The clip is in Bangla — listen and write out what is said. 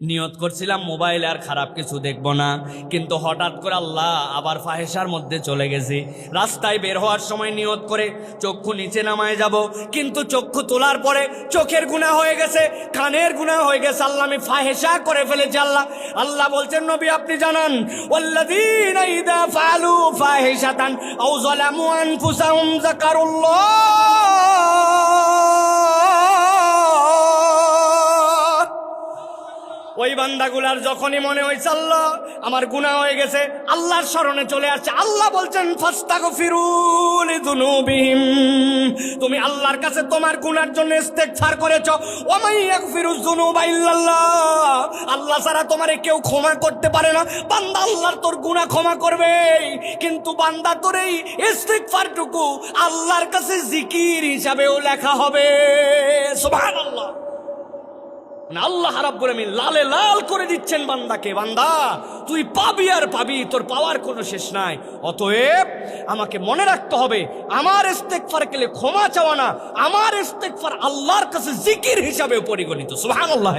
নিয়ত করছিলাম মোবাইল আর খারাপ কিছু দেখব না, কিন্তু হঠাৎ করে আল্লাহ আবার ফাহেসার মধ্যে চলে গেছি। রাস্তায় বের হওয়ার সময় নিয়ত করে চক্ষু নিচে নামায় যাব, কিন্তু চক্ষু তোলার পরে চোখের গুনাহ হয়ে গেছে, কানের গুনাহ হয়ে গেছে। আল্লাহ আমি ফাহেসা করে ফেলেছি। আল্লাহ বলছেন নবী আপনি জানান, ওয়াল্লাযীনা ইযা ফাআলু ফাহিশাতান আও যালামু আনফুসাহুম যাকারুল্লাহ, ওই বান্দাগুলার যখনই মনে হয়েছে আল্লাহ আমার গুনাহ হয়ে গেছে, আল্লাহর স্মরণে চলে আসছে, আল্লাহ বলছেন ফাস্তাগফিরু লিযুনুবিহিম, তুমি আল্লাহর কাছে তোমার গুনার জন্য ইস্তেগফার করেছো। ওয়া মান ইয়াগফিরুয যুনুবা ইল্লাল্লাহ, আল্লাহ ছাড়া তোমারে কেউ ক্ষমা করতে পারে না। বান্দা আল্লাহর তোর গুনাহ ক্ষমা করবে, কিন্তু বান্দা তোর এই ইস্তেগফারটুকু আল্লাহর কাছে জিকির হিসাবেও লেখা হবে। সুবহানাল্লাহ। আল্লাহ রাব্বুল আমিন লালে লাল করে দিচ্ছেন বান্দাকে, বান্দা তুই পাবি আর পাবি, তোর পাওয়ার কোনো শেষ নাই। অতএব আমাকে মনে রাখতে হবে, আমার ইস্তেগফার কেলে ক্ষমা চাওয়া না, আমার ইস্তেগফার আল্লাহর কাছে জিকির হিসাবে পরিগণিত। সুবহানাল্লাহ।